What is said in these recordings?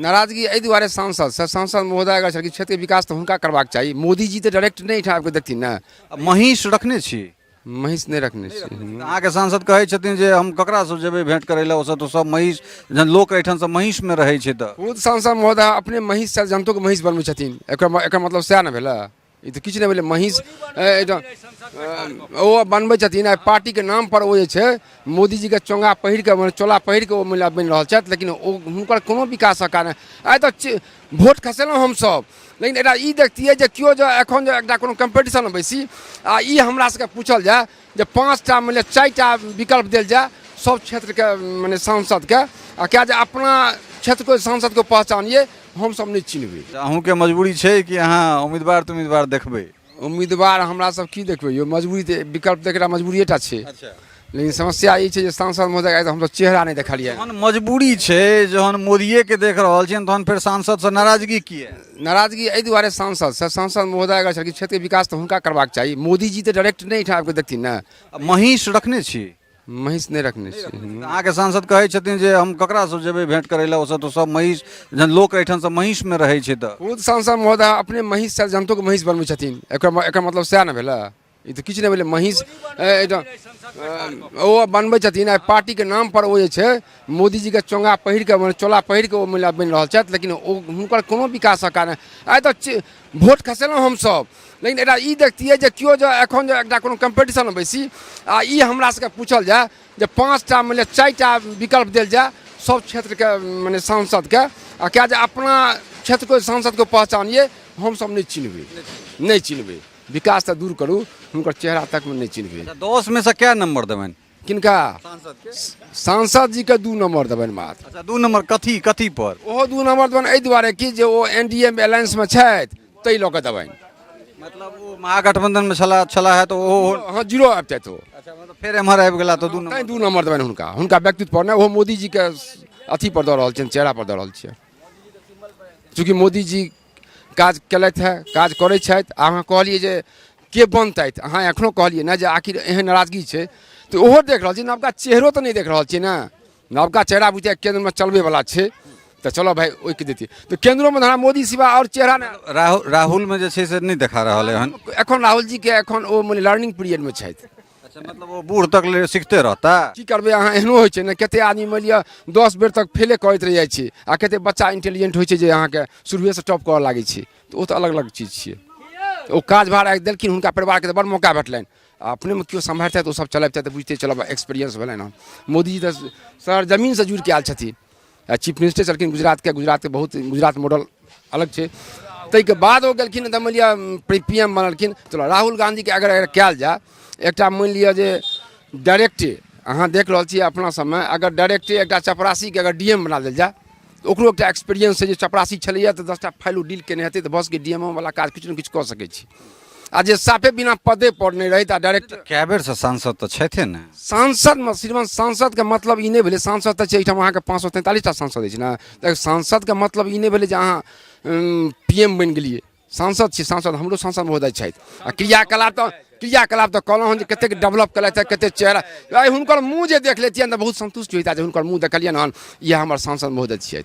नाराजगी एहि दुआरे सांसद महोदय अगर छलखिन क्षेत्रके विकास तऽ हुनका करबाक चाही। मोदी जी तऽ डायरेक्ट नहीं ठाढ़ कऽ देथिन ने। महिष रखने छी महिष नहीं रखने छी। अहाँके सांसद कहै छथिन जे हम ककरासँ जेबै भेंट करै लए, ओसभ तऽ सब महिष जहन लोक एहिठामसँ महिषमे रहै छै तऽ खुद सांसद महोदय अपने महिष से जनतोके महिष बनबै छथिन। एकर मतलब सएह ने भेलै। ई तऽ किछु नहि भेलै। महिष ओ बनबै छथिन। पार्टीके नाम पर ओ जे छै मोदीजीके चोंगा पहिर कऽ चोला पहिर कऽ ओ महिला बनि रहल छथि, लेकिन ओ हुनकर कोनो विकासक कारण आइ तऽ भोट खसेलहुँ हमसभ, लेकिन एकरा ई देखतियै जे केओ जे एखन जे एकटा कोनो कम्पीटिशनमे बैसी आ ई हमरा सबके पूछल जाए जे 5टा मानि लिअ 4टा विकल्प देल जाए सब क्षेत्रके मने सांसदके, आ क्या जे अपना क्षेत्रके सांसदके पहचानिए हमसभ नहीं चिन्हबै। अहूँके मजबूरी छै कि अहाँ उम्मीदवार देखबै? उम्मीदवार हमरा सब की देखबै यौ, मजबूरी तऽ विकल्प देखैला मजबूरिएटा छै। लेकिन समस्या ई छै जे सांसद महोदय आइ हमसभ चेहरा नहीं देखलियै। जहन मजबूरी छै, जहन मोदिये के देख रहल छियनि, तहन फेर सांसदसँ नाराजगी किए? नाराजगी एहि दुआरे सांसद महोदय अगर छलखिन क्षेत्रके विकास तऽ हुनका करबाक चाही। मोदी जी तऽ डायरेक्ट नहीं ठाढ़ कऽ देथिन ने। महिष रखने छी? महिष नहीं रखने छी। अहाँके सांसद कहै छथिन जे हम ककरासँ जेबै भेंट करै लए, ओसभ तऽ सब महिष जहन लोक एहिठामसँ महिषमे रहै छै तऽ खुद सांसद महोदय अपने महिष से जनतोके महिष बनबै छथिन। एकर मतलब सएह ने भेलै। ई तऽ किछु नहीं भेलै। महिष ओ बनबै छथिन। पार्टीके नाम पर ओ जे छै मोदीजीके चोंगा पहिर कऽ चोला पहिर कऽ ओ महिला बनि रहल छथि, लेकिन ओ हुनकर कोनो विकासक कारण आइ तऽ भोट खसेलहुँ हमसभ, लेकिन एकरा ई देखतियै जे केओ जे एखन जे एकटा कोनो कम्पीटिशनमे बैसी आ ई हमरा सबके पूछल जाए जे 5टा मानि लिअ 4टा विकल्प देल जाए सब क्षेत्रके मने सांसदके, आ क्या जे अपना क्षेत्रके सांसदके पहचानिए हमसभ नहीं चिन्हबै। विकास तऽ दूर करू, हुनकर चेहरा तक में नहीं चिन्हबै। 10 में से क्या नंबर देबनि? किनका? सांसद जी के 2 नंबर देबनि मात्र। अच्छा, 2 नंबर कथी पर? ओहो 2 नंबर देबनि एहि दुआरे कि जे ओ एनडीए में अलायंस में छथि, ताहि लऽ कऽ देबनि। मतलब वो महागठबंधन में छला है तो वो हाँ जीरो आबि तो। अच्छा, मतलब फिर एम्हर आबि गेला तो 2 नंबर? 2 नंबर देबनि हुनका व्यक्तित्व पर नहीं, वो मोदी जी के अथी पर दऽ रहल छियनि, चेहरा पर दऽ रहल छियै। चूँकि मोदी जी काज केलथि है, काज करै छथि। अहाँ कहलिए जे के बनतथि, अहाँ एखनो कहलिए ना जे आखिर एहन नाराजगी छै तऽ ओहो देख रहल छी। नवका चेहरो तऽ नहीं देख रहल छियै ना। नवका चेहरा बुझिया केंद्र में चलबे वाला छै तऽ चलो भाई ओहिके देतियै। तऽ केंद्रो में हमरा मोदी सिवा और चेहरा ना। राहुल में जे छै से नहीं देखा रहल है एखन राहुल जी के एखन ओ माने लर्निंग पीरियड में छथि। अच्छा, मतलब वो बूढ़ तक ले सीखते रहता। की करबै अहाँ, एहनो होइ छै ने कते आदमी मानि लिअ 10 बेर तक फेले करैत रहि जाइ छै, आ कते बच्चा इंटेलिजेंट होइ छै जे अहाँके शुरुएसँ टॉप करऽ लागै छै। तऽ ओ तऽ अलग अलग चीज छियै। ओ काज भार आइ देलखिन, हुनका परिवारके तऽ बड़ मौका भेटलनि। अपनेमे केओ सम्हारतै तऽ ओ सब चलबितै तऽ बुझिते चलब एक्सपीरियंस भेलनि हँ। मोदी जी तऽ सरजमीनसँ जुड़ि कऽ आयल छथिन। चीफ मिनिस्टर छलखिन गुजरातके बहुत गुजरात मॉडल अलग छै। ताहिके बाद ओ गेलखिन तऽ मानि लिअ PM बनलखिन। चलो राहुल गांधीके अगर कयल जाय, एकटा मानि लिअ जे डायरेक्टे अहाँ देख रहल छियै अपना सबमे, अगर डायरेक्टे एकटा चपरासीके अगर DM बना देल जाय तऽ ओकरो एकटा एक्सपीरियंस छै जे चपरासी छलैए तऽ 10टा फाइलो डील केने हेतै तऽ बस के DMO वाला काज किछु ने किछु कऽ सकै छी। आ जे साफे बिना पदे पर नहीं रही आ डायरेक्ट कए बेर से सांसद तऽ छथिए ने। सांसद में श्रीमान सांसद के मतलब ई नहीं भेलै, सांसद तऽ छै एहिठाम अहाँके 543टा सांसद अछि ने। तऽ सांसद के मतलब ई नहीं भेलै जे अहाँ PM बनि गेलियै। सांसद छी, सांसद हमरो सांसद महोदय छथि। आ क्रियाकलाप तऽ कहलहुँ हँ जे कतेक डेवलप केलथि, कतेक चेहरा आइ हुनकर मुँह जे देख लेतियनि तऽ बहुत संतुष्ट होइता जे हुनकर मुँह देखलियनि हन, इएह हमर सांसद महोदय छथि।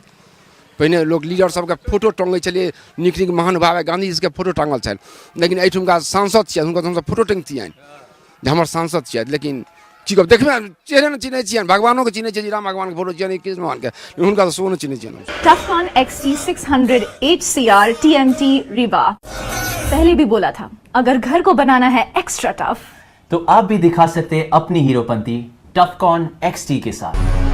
पहिने लोक लीडर सबके फोटो टंगै छलिए, नीक नीक महानुभाव गांधी जी के फोटो टांगल छनि, लेकिन एहिठुमका सांसद छियनि हुनकर हमसब फोटो टंगतियनि जे हमर सांसद छथि। लेकिन की कहब, देखबै चेहरे ने चिन्है छियनि, भगवानो के चिन्है छियै, राम भगवान के फोटो छियनि, कृष्ण भगवान के, हुनका तो सोनो चिन्है छियनि। टफकॉन XT 600 HCR TMT Riva। पहले भी बोला था, अगर घर को बनाना है एक्स्ट्रा टफ तो आप भी दिखा सकते हैं अपनी हीरोपंती टफकॉन XT के साथ।